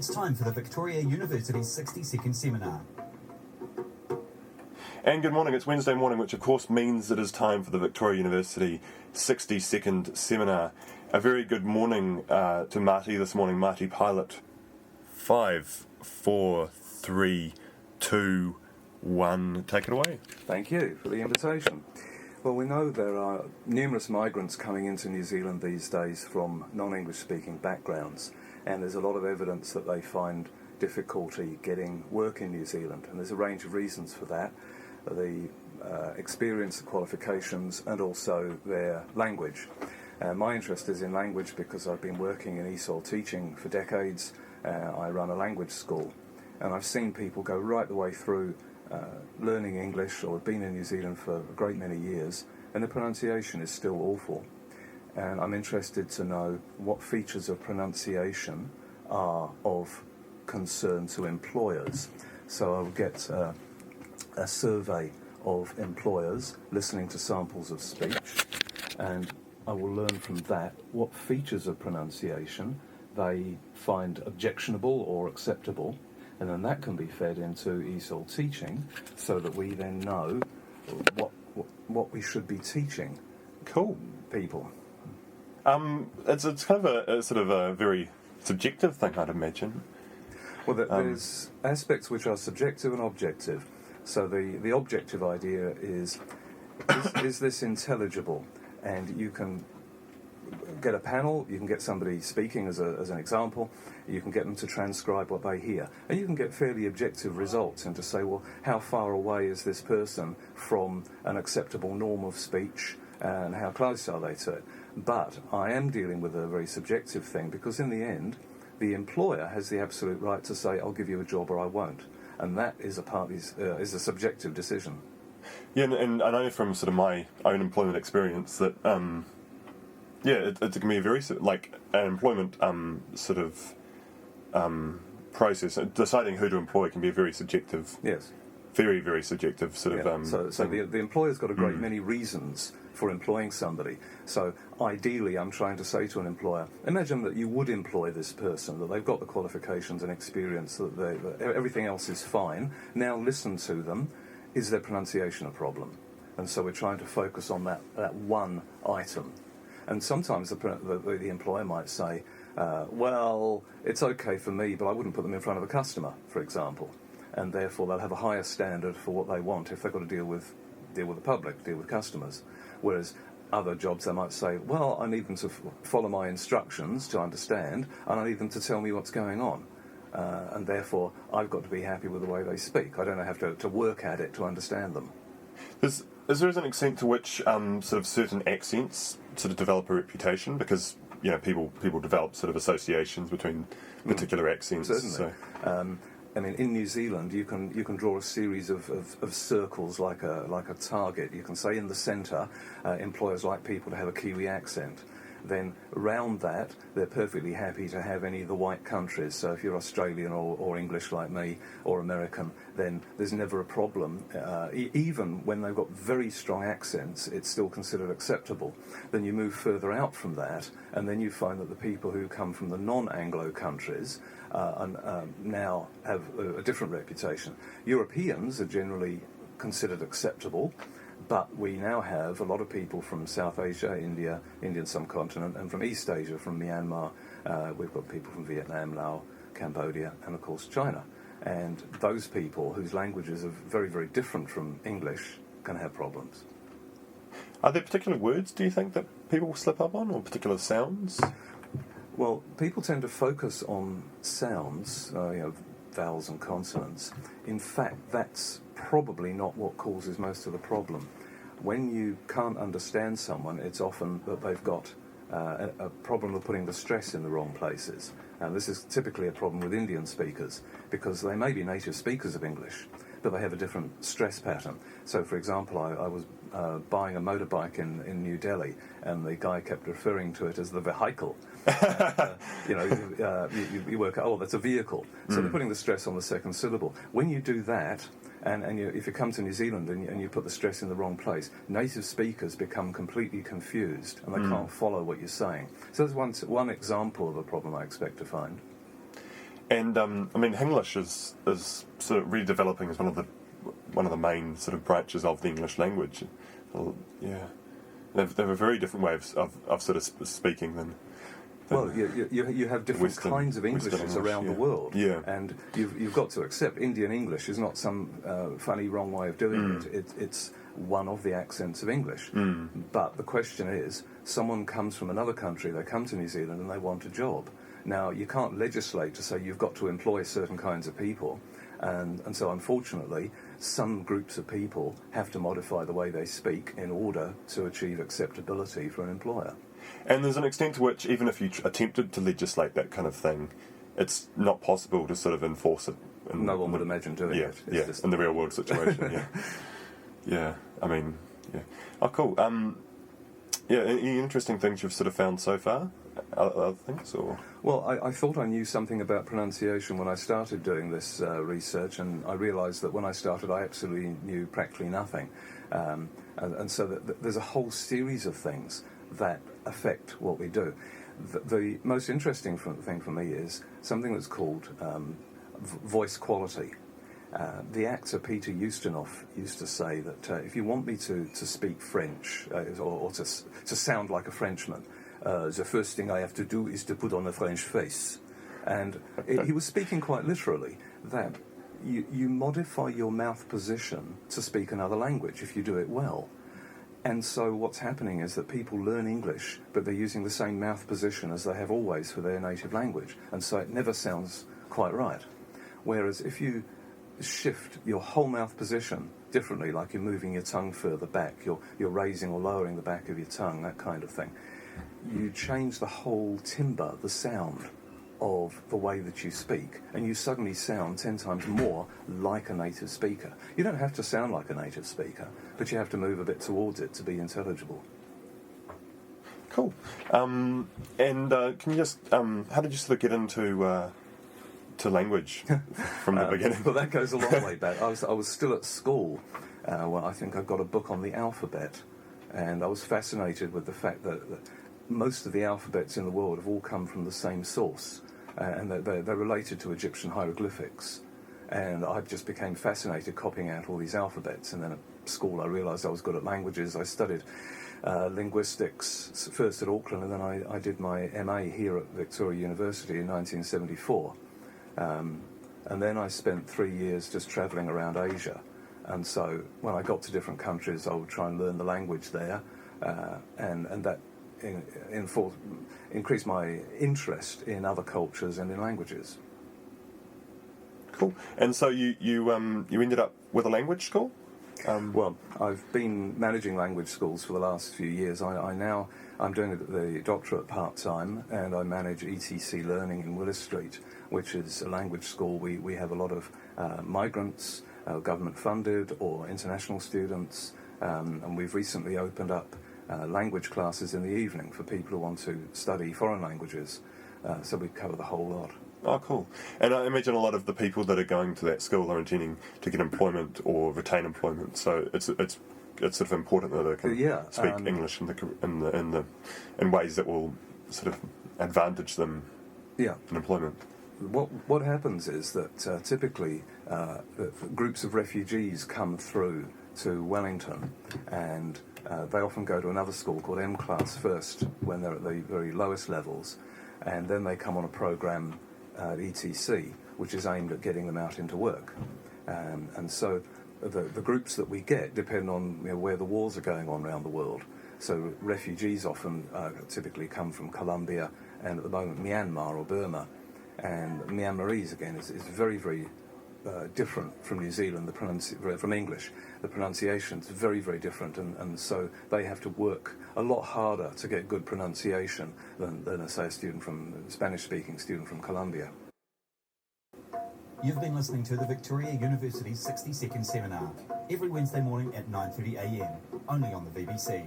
It's time for the Victoria University 60-second seminar. And good morning, it's Wednesday morning, which of course means it is time for the Victoria University 60-second seminar. A very good morning to Marty this morning, Marty Pilott. 5, 4, 3, 2, 1, take it away. Thank you for the invitation. Well, we know there are numerous migrants coming into New Zealand these days from non-English speaking backgrounds, and there's a lot of evidence that they find difficulty getting work in New Zealand, and there's a range of reasons for that. The experience, the qualifications, and also their language. My interest is in language because I've been working in ESOL teaching for decades. I run a language school, and I've seen people go right the way through learning English or have been in New Zealand for a great many years, and the pronunciation is still awful. And I'm interested to know what features of pronunciation are of concern to employers. So I'll get a survey of employers listening to samples of speech, and I will learn from that what features of pronunciation they find objectionable or acceptable, and then that can be fed into ESOL teaching so that we then know what we should be teaching. Cool. People. It's kind of a sort of a very subjective thing, I'd imagine. Well, there's aspects which are subjective and objective. So the objective idea is this intelligible? And you can get a panel, you can get somebody speaking as an example, you can get them to transcribe what they hear, and you can get fairly objective results and to say, well, how far away is this person from an acceptable norm of speech, and how close are they to it? But I am dealing with a very subjective thing, because in the end, the employer has the absolute right to say, I'll give you a job or I won't. And that is is a subjective decision. Yeah, and I know from sort of my own employment experience that, it can be a very, like, an employment process. Deciding who to employ can be a very subjective. Yes. Very, very subjective sort of. So the employer's got a great many reasons for employing somebody. So ideally, I'm trying to say to an employer, imagine that you would employ this person, that they've got the qualifications and experience, that everything else is fine. Now listen to them. Is their pronunciation a problem? And so we're trying to focus on that one item. And sometimes the employer might say, well, it's okay for me, but I wouldn't put them in front of a customer, for example. And therefore they'll have a higher standard for what they want if they've got to deal with the public, deal with customers. Whereas other jobs, they might say, well, I need them to follow my instructions to understand, and I need them to tell me what's going on. And therefore, I've got to be happy with the way they speak. I don't have to work at it to understand them. Is there an extent to which sort of certain accents sort of develop a reputation? Because, you know, people develop sort of associations between particular accents. Certainly. So. I mean, in New Zealand, you can draw a series of circles like a target. You can say in the centre, employers like people to have a Kiwi accent. Then around that, they're perfectly happy to have any of the white countries. So if you're Australian or English like me, or American, then there's never a problem. Even when they've got very strong accents, it's still considered acceptable. Then you move further out from that, and then you find that the people who come from the non-Anglo countries now have a different reputation. Europeans are generally considered acceptable, but we now have a lot of people from South Asia, Indian subcontinent, and from East Asia, from Myanmar. We've got people from Vietnam, Laos, Cambodia, and of course China. And those people, whose languages are very, very different from English, can have problems. Are there particular words, do you think, that people slip up on, or particular sounds? Well, people tend to focus on sounds, vowels and consonants. In fact, that's probably not what causes most of the problem. When you can't understand someone, it's often that they've got a problem of putting the stress in the wrong places. And this is typically a problem with Indian speakers, because they may be native speakers of English, but they have a different stress pattern. So, for example, I was buying a motorbike in New Delhi, and the guy kept referring to it as the vehicle. You work out, that's a vehicle. So they're putting the stress on the second syllable. When you do that, and if you come to New Zealand and you put the stress in the wrong place, native speakers become completely confused, and they can't follow what you're saying. So that's one example of a problem I expect to find. And I mean, English is sort of redeveloping as one of the main sort of branches of the English language. Well, yeah, they have a very different way of sort of speaking than. Well, you have different kinds of Englishes around the world, and you've got to accept Indian English is not some funny wrong way of doing it. It's one of the accents of English. But the question is, someone comes from another country, they come to New Zealand and they want a job. Now, you can't legislate to say you've got to employ certain kinds of people, and so unfortunately, some groups of people have to modify the way they speak in order to achieve acceptability for an employer. And there's an extent to which, even if you attempted to legislate that kind of thing, it's not possible to sort of enforce it. No one would imagine doing it. It's just in the real world situation, Yeah, I mean, yeah. Oh, cool. Any interesting things you've sort of found so far? Other things, or? Well, I thought I knew something about pronunciation when I started doing this research, and I realised that when I started I absolutely knew practically nothing. And so there's a whole series of things that affect what we do. The most interesting thing for me is something that's called voice quality. The actor Peter Ustinov used to say that if you want me to speak French or to sound like a Frenchman, the first thing I have to do is to put on a French face. And he was speaking quite literally that you modify your mouth position to speak another language if you do it well. And so what's happening is that people learn English, but they're using the same mouth position as they have always for their native language. And so it never sounds quite right. Whereas if you shift your whole mouth position differently, like you're moving your tongue further back, you're raising or lowering the back of your tongue, that kind of thing, you change the whole timbre, the sound of the way that you speak, and you suddenly sound 10 times more like a native speaker. You don't have to sound like a native speaker, but you have to move a bit towards it to be intelligible. Cool. And can you just, how did you sort of get into to language from the beginning? Well, that goes a long way back. I was still at school. Well, I think I got a book on the alphabet, and I was fascinated with the fact that most of the alphabets in the world have all come from the same source, and they're related to Egyptian hieroglyphics. And I just became fascinated copying out all these alphabets. And then at school I realised I was good at languages. I studied linguistics first at Auckland, and then I did my MA here at Victoria University in 1974. And then I spent 3 years just travelling around Asia. And so when I got to different countries, I would try and learn the language there, and that increased my interest in other cultures and in languages. Cool. And so you ended up with a language school? Well, I've been managing language schools for the last few years. I'm doing the doctorate part-time, and I manage ETC Learning in Willis Street, which is a language school. We have a lot of migrants, government-funded or international students, and we've recently opened up language classes in the evening for people who want to study foreign languages. So we cover the whole lot. Oh, cool. And I imagine a lot of the people that are going to that school are intending to get employment or retain employment. So it's sort of important that they can speak English in ways that will sort of advantage them in employment. What happens is that typically groups of refugees come through to Wellington, and they often go to another school called M Class first when they're at the very lowest levels, and then they come on a program at ETC, which is aimed at getting them out into work. And so the groups that we get depend on where the wars are going on around the world. So refugees often typically come from Colombia and at the moment Myanmar or Burma. And Myanmarese, again, is very, very different from New Zealand, from English. The pronunciation is very, very different, and so they have to work a lot harder to get good pronunciation than say, a Spanish-speaking student from Colombia. You've been listening to the Victoria University 60-second seminar every Wednesday morning at 9:30 a.m, only on the BBC.